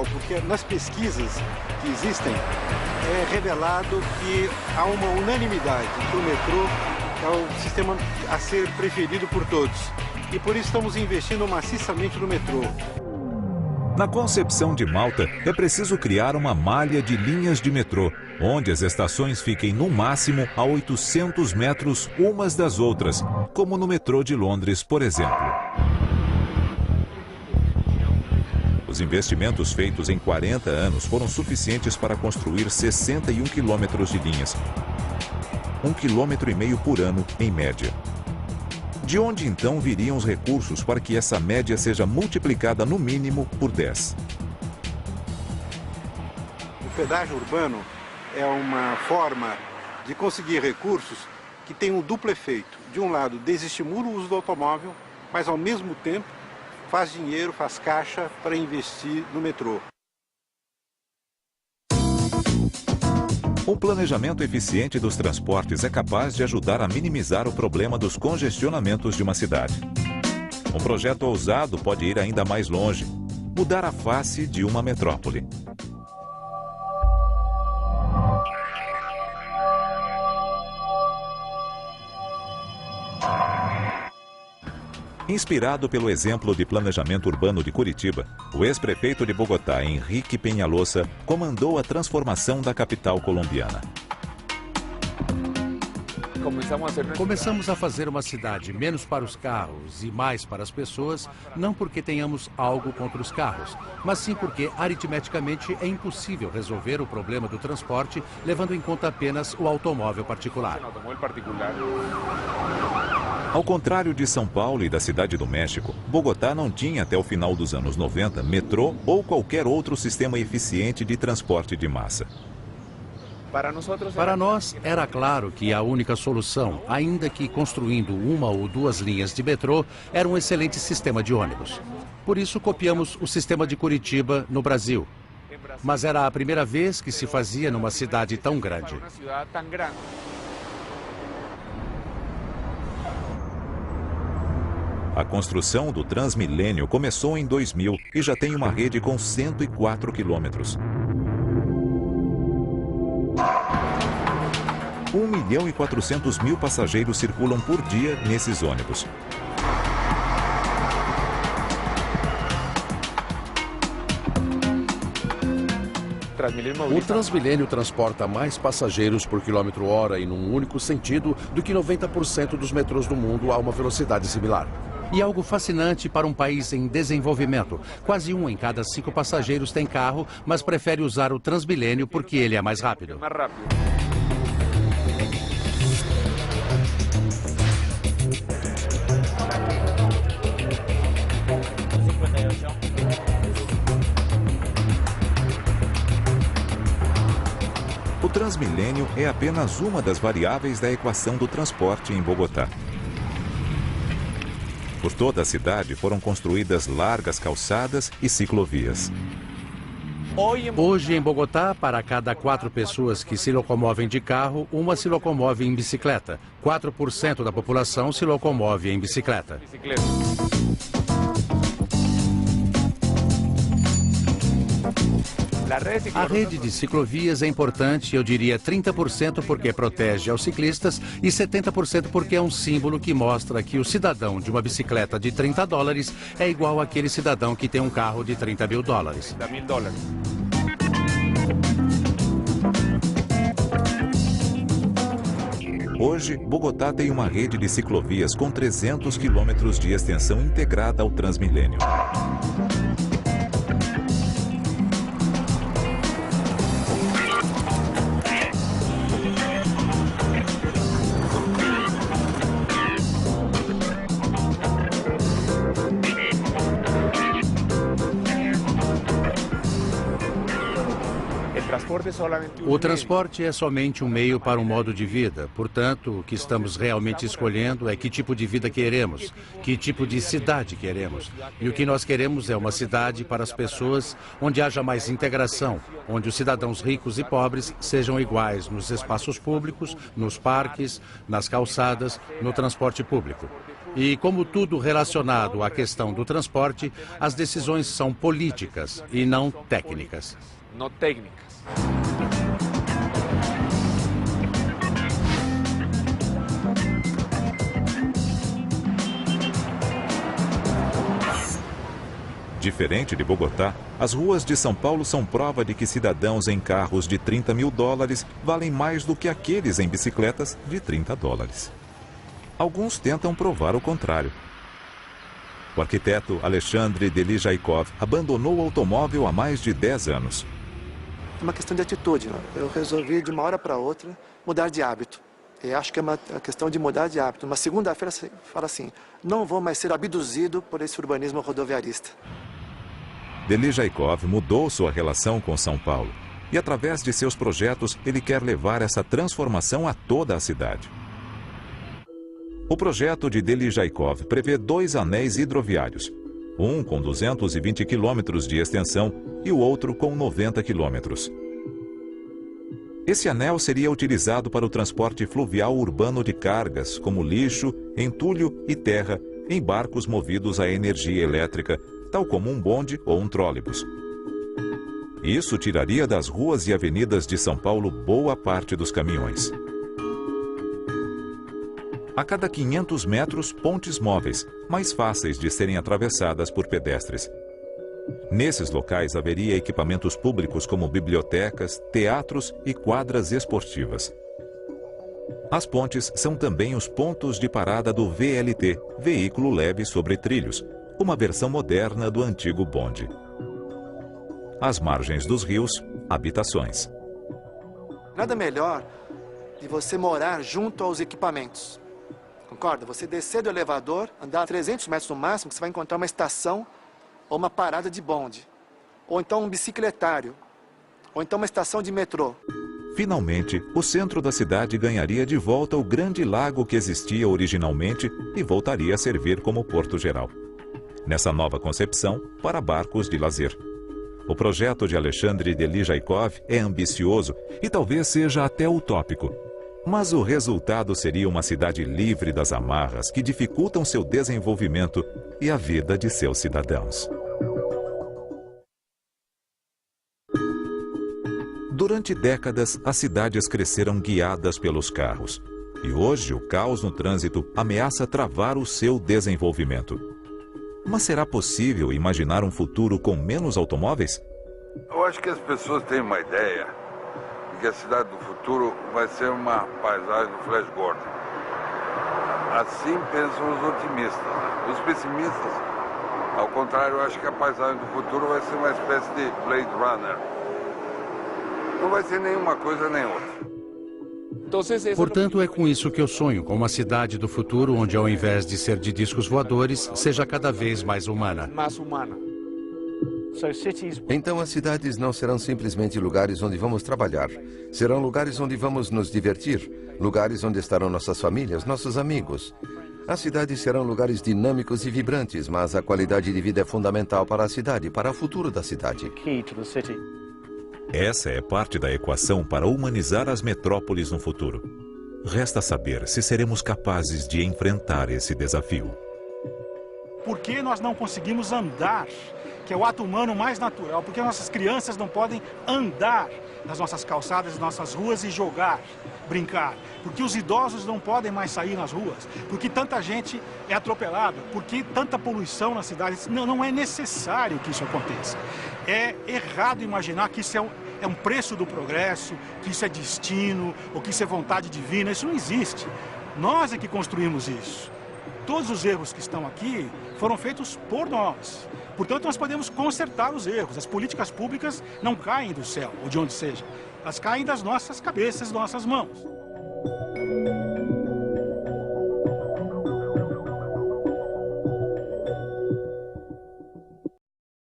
Porque nas pesquisas que existem, é revelado que há uma unanimidade que o metrô é o sistema a ser preferido por todos. E por isso estamos investindo maciçamente no metrô. Na concepção de Malta, é preciso criar uma malha de linhas de metrô, onde as estações fiquem no máximo a 800 metros umas das outras, como no metrô de Londres, por exemplo. Os investimentos feitos em 40 anos foram suficientes para construir 61 quilômetros de linhas, 1,5 km por ano, em média. De onde então viriam os recursos para que essa média seja multiplicada no mínimo por 10? O pedágio urbano é uma forma de conseguir recursos que tem um duplo efeito. De um lado, desestimula o uso do automóvel, mas ao mesmo tempo faz dinheiro, faz caixa para investir no metrô. O planejamento eficiente dos transportes é capaz de ajudar a minimizar o problema dos congestionamentos de uma cidade. Um projeto ousado pode ir ainda mais longe, mudar a face de uma metrópole. Inspirado pelo exemplo de planejamento urbano de Curitiba, o ex-prefeito de Bogotá, Henrique Peñalosa, comandou a transformação da capital colombiana. Começamos a fazer uma cidade menos para os carros e mais para as pessoas, não porque tenhamos algo contra os carros, mas sim porque aritmeticamente é impossível resolver o problema do transporte levando em conta apenas o automóvel particular. Ao contrário de São Paulo e da Cidade do México, Bogotá não tinha até o final dos anos 90 metrô ou qualquer outro sistema eficiente de transporte de massa. Para nós, era claro que a única solução, ainda que construindo uma ou duas linhas de metrô, era um excelente sistema de ônibus. Por isso, copiamos o sistema de Curitiba no Brasil. Mas era a primeira vez que se fazia numa cidade tão grande. A construção do Transmilênio começou em 2000 e já tem uma rede com 104 quilômetros. 1.400.000 passageiros circulam por dia nesses ônibus. O Transmilênio transporta mais passageiros por quilômetro-hora e num único sentido do que 90% dos metrôs do mundo a uma velocidade similar. E algo fascinante para um país em desenvolvimento. Quase 1 em cada 5 passageiros tem carro, mas prefere usar o Transmilênio porque ele é mais rápido. O Transmilênio é apenas uma das variáveis da equação do transporte em Bogotá. Por toda a cidade foram construídas largas calçadas e ciclovias. Hoje, em Bogotá, para cada 4 pessoas que se locomovem de carro, uma se locomove em bicicleta. 4% da população se locomove em bicicleta. A rede de ciclovias é importante, eu diria 30% porque protege aos ciclistas e 70% porque é um símbolo que mostra que o cidadão de uma bicicleta de $30 é igual àquele cidadão que tem um carro de $30 mil. Hoje, Bogotá tem uma rede de ciclovias com 300 quilômetros de extensão integrada ao Transmilênio. O transporte é somente um meio para um modo de vida. Portanto, o que estamos realmente escolhendo é que tipo de vida queremos, que tipo de cidade queremos. E o que nós queremos é uma cidade para as pessoas onde haja mais integração, onde os cidadãos ricos e pobres sejam iguais nos espaços públicos, nos parques, nas calçadas, no transporte público. E como tudo relacionado à questão do transporte, as decisões são políticas e não técnicas. Não técnicas. Diferente de Bogotá, as ruas de São Paulo são prova de que cidadãos em carros de $30 mil valem mais do que aqueles em bicicletas de $30. Alguns tentam provar o contrário. O arquiteto Alexandre Delyjaikov abandonou o automóvel há mais de 10 anos. É uma questão de atitude. Eu resolvi, de uma hora para outra, mudar de hábito. E acho que é uma questão de mudar de hábito. Uma segunda-feira você fala assim, não vou mais ser abduzido por esse urbanismo rodoviarista. Delyjaikov mudou sua relação com São Paulo e, através de seus projetos, ele quer levar essa transformação a toda a cidade. O projeto de Delyjaikov prevê 2 anéis hidroviários, um com 220 quilômetros de extensão e o outro com 90 quilômetros. Esse anel seria utilizado para o transporte fluvial urbano de cargas, como lixo, entulho e terra, em barcos movidos a energia elétrica, tal como um bonde ou um trólebus. Isso tiraria das ruas e avenidas de São Paulo boa parte dos caminhões. A cada 500 metros, pontes móveis, mais fáceis de serem atravessadas por pedestres. Nesses locais haveria equipamentos públicos como bibliotecas, teatros e quadras esportivas. As pontes são também os pontos de parada do VLT, veículo leve sobre trilhos, uma versão moderna do antigo bonde. Às margens dos rios, habitações. Nada melhor de você morar junto aos equipamentos. Concorda? Você descer do elevador, andar 300 metros no máximo, que você vai encontrar uma estação ou uma parada de bonde. Ou então um bicicletário. Ou então uma estação de metrô. Finalmente, o centro da cidade ganharia de volta o grande lago que existia originalmente e voltaria a servir como porto geral. Nessa nova concepção, para barcos de lazer. O projeto de Alexandre Delyjaikov é ambicioso e talvez seja até utópico. Mas o resultado seria uma cidade livre das amarras que dificultam seu desenvolvimento e a vida de seus cidadãos. Durante décadas, as cidades cresceram guiadas pelos carros. E hoje, o caos no trânsito ameaça travar o seu desenvolvimento. Mas será possível imaginar um futuro com menos automóveis? Eu acho que as pessoas têm uma ideia de que a cidade do futuro vai ser uma paisagem do Flash Gordon. Assim pensam os otimistas, né? Os pessimistas, ao contrário, eu acho que a paisagem do futuro vai ser uma espécie de Blade Runner. Não vai ser nenhuma coisa nem outra. Portanto, é com isso que eu sonho, com uma cidade do futuro onde, ao invés de ser de discos voadores, seja cada vez mais humana. Então as cidades não serão simplesmente lugares onde vamos trabalhar. Serão lugares onde vamos nos divertir, lugares onde estarão nossas famílias, nossos amigos. As cidades serão lugares dinâmicos e vibrantes, mas a qualidade de vida é fundamental para a cidade, para o futuro da cidade. Essa é parte da equação para humanizar as metrópoles no futuro. Resta saber se seremos capazes de enfrentar esse desafio. Por que nós não conseguimos andar, que é o ato humano mais natural? Por que nossas crianças não podem andar nas nossas calçadas, nas nossas ruas e jogar, brincar? Por que os idosos não podem mais sair nas ruas? Por que tanta gente é atropelada? Por que tanta poluição na cidade? Não é necessário que isso aconteça. É errado imaginar que isso é um preço do progresso, que isso é destino, ou que isso é vontade divina. Isso não existe. Nós é que construímos isso. Todos os erros que estão aqui foram feitos por nós. Portanto, nós podemos consertar os erros. As políticas públicas não caem do céu, ou de onde seja. Elas caem das nossas cabeças, das nossas mãos.